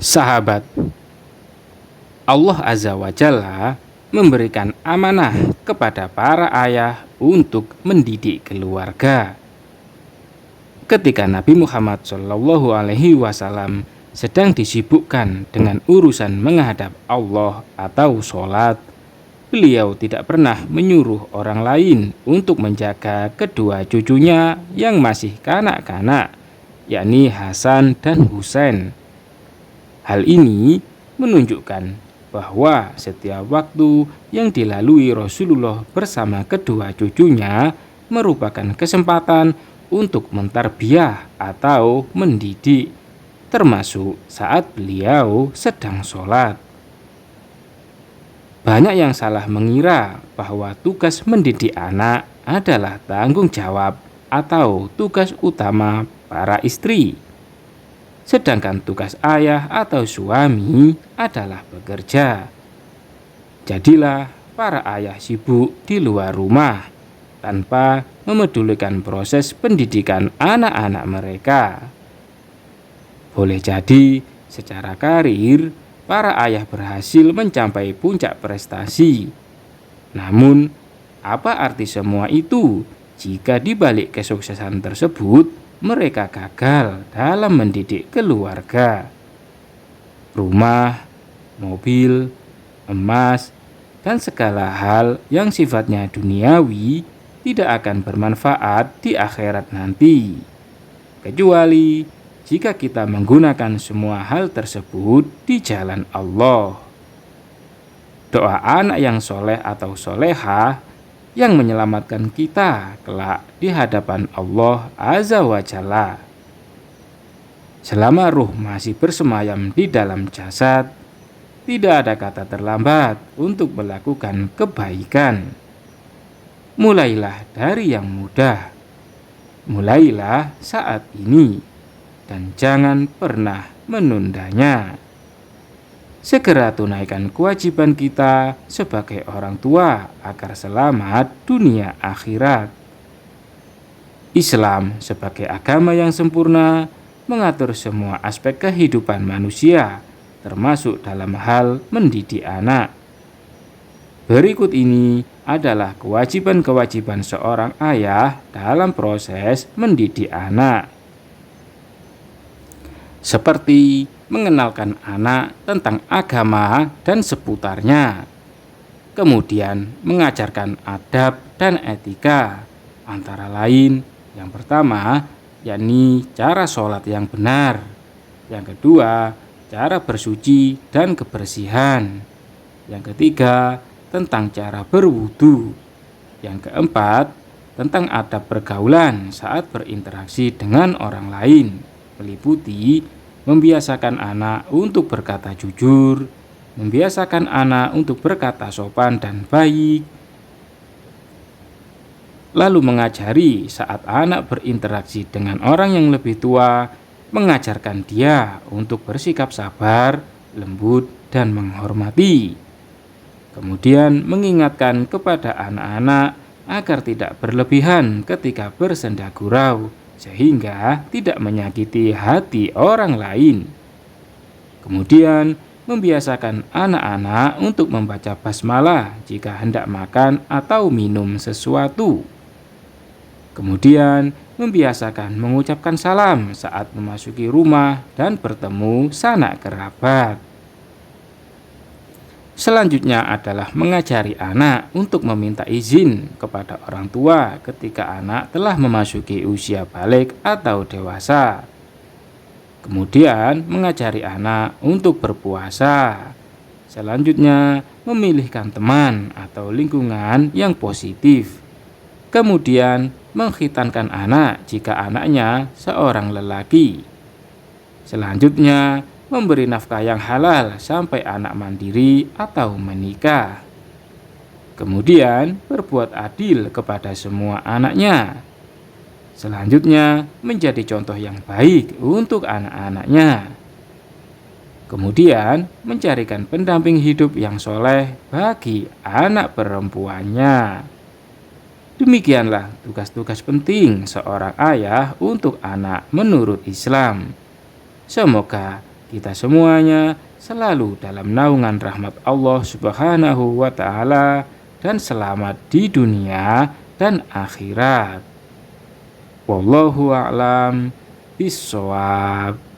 Sahabat, Allah Azza wa Jalla memberikan amanah kepada para ayah untuk mendidik keluarga. Ketika Nabi Muhammad SAW sedang disibukkan dengan urusan menghadap Allah atau sholat, beliau tidak pernah menyuruh orang lain untuk menjaga kedua cucunya yang masih kanak-kanak, yakni Hasan dan Husain. Hal ini menunjukkan bahwa setiap waktu yang dilalui Rasulullah bersama kedua cucunya merupakan kesempatan untuk mentarbiyah atau mendidik, termasuk saat beliau sedang sholat. Banyak yang salah mengira bahwa tugas mendidik anak adalah tanggung jawab atau tugas utama para istri, sedangkan tugas ayah atau suami adalah bekerja. Jadilah para ayah sibuk di luar rumah tanpa memedulikan proses pendidikan anak-anak mereka. Boleh jadi secara karir para ayah berhasil mencapai puncak prestasi. Namun, apa arti semua itu jika di balik kesuksesan tersebut mereka gagal dalam mendidik keluarga? Rumah, mobil, emas, dan segala hal yang sifatnya duniawi tidak akan bermanfaat di akhirat nanti, kecuali jika kita menggunakan semua hal tersebut di jalan Allah. Doa anak yang soleh atau soleha yang menyelamatkan kita kelak di hadapan Allah Azza wa Jalla. Selama ruh masih bersemayam di dalam jasad, tidak ada kata terlambat untuk melakukan kebaikan. Mulailah dari yang mudah. Mulailah saat ini dan jangan pernah menundanya. Segera tunaikan kewajiban kita sebagai orang tua agar selamat dunia akhirat. Islam sebagai agama yang sempurna mengatur semua aspek kehidupan manusia, termasuk dalam hal mendidik anak. Berikut ini adalah kewajiban-kewajiban seorang ayah dalam proses mendidik anak. Seperti mengenalkan anak tentang agama dan seputarnya. Kemudian mengajarkan adab dan etika, antara lain yang pertama yakni cara sholat yang benar. Yang kedua, cara bersuci dan kebersihan. Yang ketiga, tentang cara berwudu. Yang keempat, tentang adab pergaulan saat berinteraksi dengan orang lain, meliputi membiasakan anak untuk berkata jujur, membiasakan anak untuk berkata sopan dan baik, lalu mengajari saat anak berinteraksi dengan orang yang lebih tua, mengajarkan dia untuk bersikap sabar, lembut, dan menghormati. Kemudian mengingatkan kepada anak-anak agar tidak berlebihan ketika bersenda gurau, sehingga tidak menyakiti hati orang lain. Kemudian membiasakan anak-anak untuk membaca basmalah jika hendak makan atau minum sesuatu. Kemudian membiasakan mengucapkan salam saat memasuki rumah dan bertemu sanak kerabat. Selanjutnya adalah mengajari anak untuk meminta izin kepada orang tua ketika anak telah memasuki usia balik atau dewasa. Kemudian mengajari anak untuk berpuasa. Selanjutnya memilihkan teman atau lingkungan yang positif. Kemudian mengkhitankan anak jika anaknya seorang lelaki. Selanjutnya memberi nafkah yang halal sampai anak mandiri atau menikah. Kemudian berbuat adil kepada semua anaknya. Selanjutnya menjadi contoh yang baik untuk anak-anaknya. Kemudian mencarikan pendamping hidup yang soleh bagi anak perempuannya. Demikianlah tugas-tugas penting seorang ayah untuk anak menurut Islam. Semoga kita semuanya selalu dalam naungan rahmat Allah Subhanahu wa Ta'ala, dan selamat di dunia dan akhirat. Wallahu a'lam bishawab.